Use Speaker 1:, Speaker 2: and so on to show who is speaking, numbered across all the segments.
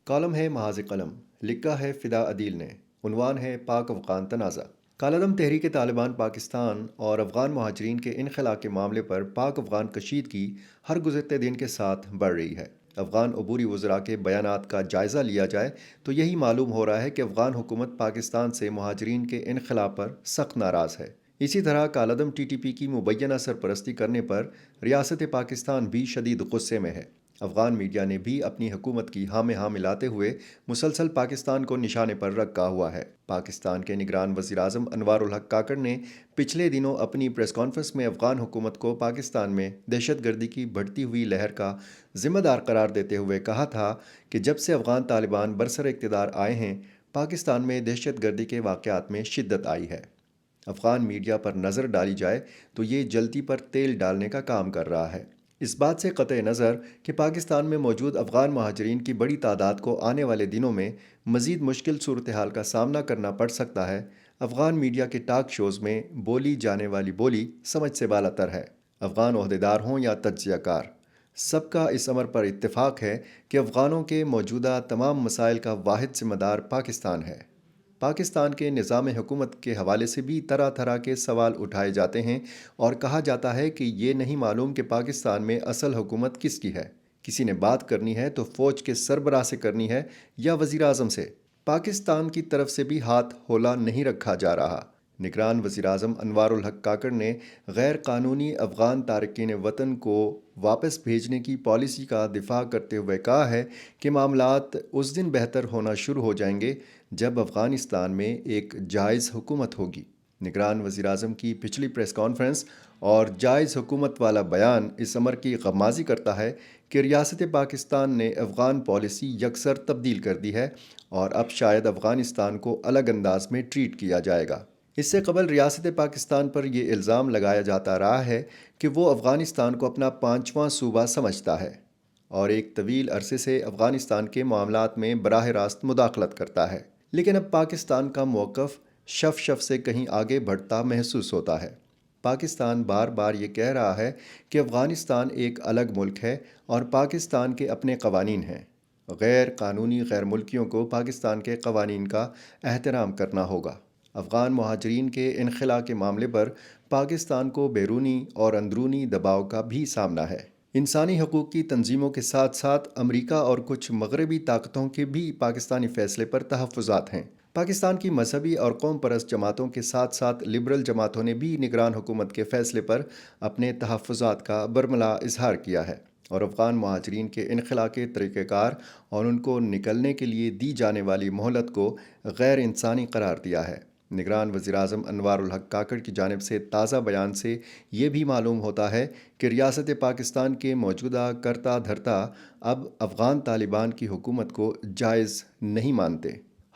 Speaker 1: Column ہے محاذ قلم، لکھا ہے فدا عدیل نے۔ عنوان ہے پاک افغان تنازع۔ کالعدم تحریک طالبان پاکستان اور افغان مہاجرین کے انخلا کے معاملے پر پاک افغان کشیدگی ہر گزرتے دن کے ساتھ بڑھ رہی ہے۔ افغان عبوری وزراء کے بیانات کا جائزہ لیا جائے تو یہی معلوم ہو رہا ہے کہ افغان حکومت پاکستان سے مہاجرین کے انخلا پر سخت ناراض ہے۔ اسی طرح کالعدم ٹی ٹی پی کی مبینہ سرپرستی کرنے پر ریاست پاکستان بھی شدید غصے میں ہے۔ افغان میڈیا نے بھی اپنی حکومت کی ہاں میں ہاں ملاتے ہوئے مسلسل پاکستان کو نشانے پر رکھا ہوا ہے۔ پاکستان کے نگران وزیر اعظم انوار الحق کاکڑ نے پچھلے دنوں اپنی پریس کانفرنس میں افغان حکومت کو پاکستان میں دہشت گردی کی بڑھتی ہوئی لہر کا ذمہ دار قرار دیتے ہوئے کہا تھا کہ جب سے افغان طالبان برسر اقتدار آئے ہیں، پاکستان میں دہشت گردی کے واقعات میں شدت آئی ہے۔ افغان میڈیا پر نظر ڈالی جائے تو یہ جلتی پر تیل ڈالنے کا کام کر رہا ہے۔ اس بات سے قطع نظر کہ پاکستان میں موجود افغان مہاجرین کی بڑی تعداد کو آنے والے دنوں میں مزید مشکل صورتحال کا سامنا کرنا پڑ سکتا ہے، افغان میڈیا کے ٹاک شوز میں بولی جانے والی بولی سمجھ سے بالاتر ہے۔ افغان عہدیدار ہوں یا تجزیہ کار، سب کا اس امر پر اتفاق ہے کہ افغانوں کے موجودہ تمام مسائل کا واحد ذمہ دار پاکستان ہے۔ پاکستان کے نظام حکومت کے حوالے سے بھی طرح طرح کے سوال اٹھائے جاتے ہیں اور کہا جاتا ہے کہ یہ نہیں معلوم کہ پاکستان میں اصل حکومت کس کی ہے۔ کسی نے بات کرنی ہے تو فوج کے سربراہ سے کرنی ہے یا وزیر اعظم سے۔ پاکستان کی طرف سے بھی ہاتھ ہولا نہیں رکھا جا رہا۔ نگران وزیر اعظم انوار الحق کاکڑ نے غیر قانونی افغان تارکین وطن کو واپس بھیجنے کی پالیسی کا دفاع کرتے ہوئے کہا ہے کہ معاملات اس دن بہتر ہونا شروع ہو جائیں گے جب افغانستان میں ایک جائز حکومت ہوگی۔ نگران وزیر اعظم کی پچھلی پریس کانفرنس اور جائز حکومت والا بیان اس امر کی غمازی کرتا ہے کہ ریاست پاکستان نے افغان پالیسی یکسر تبدیل کر دی ہے اور اب شاید افغانستان کو الگ انداز میں ٹریٹ کیا جائے گا۔ اس سے قبل ریاست پاکستان پر یہ الزام لگایا جاتا رہا ہے کہ وہ افغانستان کو اپنا پانچواں صوبہ سمجھتا ہے اور ایک طویل عرصے سے افغانستان کے معاملات میں براہ راست مداخلت کرتا ہے۔ لیکن اب پاکستان کا موقف شف سے کہیں آگے بڑھتا محسوس ہوتا ہے۔ پاکستان بار بار یہ کہہ رہا ہے کہ افغانستان ایک الگ ملک ہے اور پاکستان کے اپنے قوانین ہیں۔ غیر قانونی غیر ملکیوں کو پاکستان کے قوانین کا احترام کرنا ہوگا۔ افغان مہاجرین کے انخلا کے معاملے پر پاکستان کو بیرونی اور اندرونی دباؤ کا بھی سامنا ہے۔ انسانی حقوق کی تنظیموں کے ساتھ ساتھ امریکہ اور کچھ مغربی طاقتوں کے بھی پاکستانی فیصلے پر تحفظات ہیں۔ پاکستان کی مذہبی اور قوم پرست جماعتوں کے ساتھ ساتھ لبرل جماعتوں نے بھی نگران حکومت کے فیصلے پر اپنے تحفظات کا برملا اظہار کیا ہے اور افغان مہاجرین کے انخلا کے طریقہ کار اور ان کو نکلنے کے لیے دی جانے والی مہلت کو غیر انسانی قرار دیا ہے۔ نگران وزیر اعظم انوار الحق کاکڑ کی جانب سے تازہ بیان سے یہ بھی معلوم ہوتا ہے کہ ریاست پاکستان کے موجودہ کرتا دھرتا اب افغان طالبان کی حکومت کو جائز نہیں مانتے۔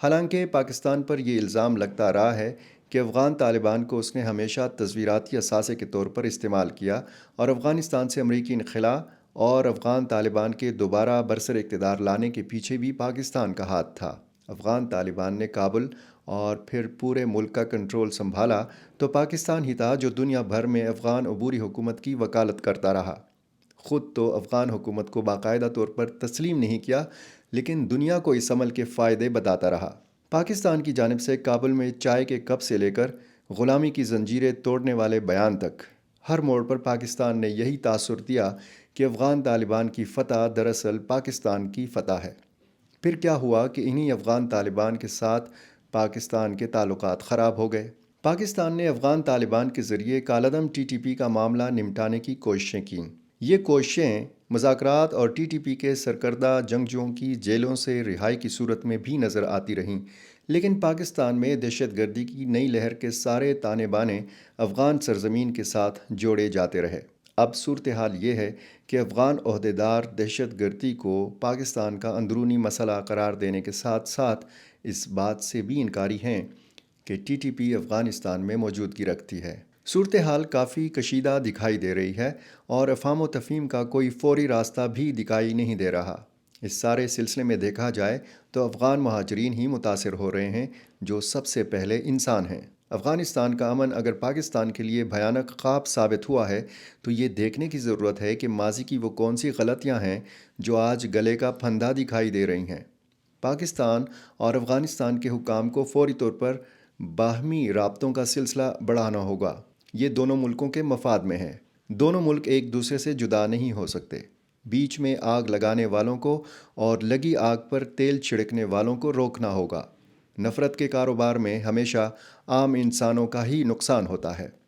Speaker 1: حالانکہ پاکستان پر یہ الزام لگتا رہا ہے کہ افغان طالبان کو اس نے ہمیشہ تصویراتی اثاثے کے طور پر استعمال کیا اور افغانستان سے امریکی انخلا اور افغان طالبان کے دوبارہ برسر اقتدار لانے کے پیچھے بھی پاکستان کا ہاتھ تھا۔ افغان طالبان نے کابل اور پھر پورے ملک کا کنٹرول سنبھالا تو پاکستان ہی تھا جو دنیا بھر میں افغان عبوری حکومت کی وکالت کرتا رہا۔ خود تو افغان حکومت کو باقاعدہ طور پر تسلیم نہیں کیا، لیکن دنیا کو اس عمل کے فائدے بتاتا رہا۔ پاکستان کی جانب سے کابل میں چائے کے کپ سے لے کر غلامی کی زنجیریں توڑنے والے بیان تک ہر موڑ پر پاکستان نے یہی تاثر دیا کہ افغان طالبان کی فتح دراصل پاکستان کی فتح ہے۔ پھر کیا ہوا کہ انہی افغان طالبان کے ساتھ پاکستان کے تعلقات خراب ہو گئے۔ پاکستان نے افغان طالبان کے ذریعے کالعدم ٹی ٹی پی کا معاملہ نمٹانے کی کوششیں کیں۔ یہ کوششیں مذاکرات اور ٹی ٹی پی کے سرکردہ جنگجوؤں کی جیلوں سے رہائی کی صورت میں بھی نظر آتی رہیں، لیکن پاکستان میں دہشت گردی کی نئی لہر کے سارے تانے بانے افغان سرزمین کے ساتھ جوڑے جاتے رہے۔ اب صورتحال یہ ہے کہ افغان عہدیدار دہشت گردی کو پاکستان کا اندرونی مسئلہ قرار دینے کے ساتھ ساتھ اس بات سے بھی انکاری ہیں کہ ٹی ٹی پی افغانستان میں موجودگی رکھتی ہے۔ صورتحال کافی کشیدہ دکھائی دے رہی ہے اور افہام و تفہیم کا کوئی فوری راستہ بھی دکھائی نہیں دے رہا۔ اس سارے سلسلے میں دیکھا جائے تو افغان مہاجرین ہی متاثر ہو رہے ہیں جو سب سے پہلے انسان ہیں۔ افغانستان کا امن اگر پاکستان کے لیے بھیانک خواب ثابت ہوا ہے تو یہ دیکھنے کی ضرورت ہے کہ ماضی کی وہ کون سی غلطیاں ہیں جو آج گلے کا پھندا دکھائی دے رہی ہیں۔ پاکستان اور افغانستان کے حکام کو فوری طور پر باہمی رابطوں کا سلسلہ بڑھانا ہوگا۔ یہ دونوں ملکوں کے مفاد میں ہے۔ دونوں ملک ایک دوسرے سے جدا نہیں ہو سکتے۔ بیچ میں آگ لگانے والوں کو اور لگی آگ پر تیل چھڑکنے والوں کو روکنا ہوگا۔ نفرت کے کاروبار میں ہمیشہ عام انسانوں کا ہی نقصان ہوتا ہے۔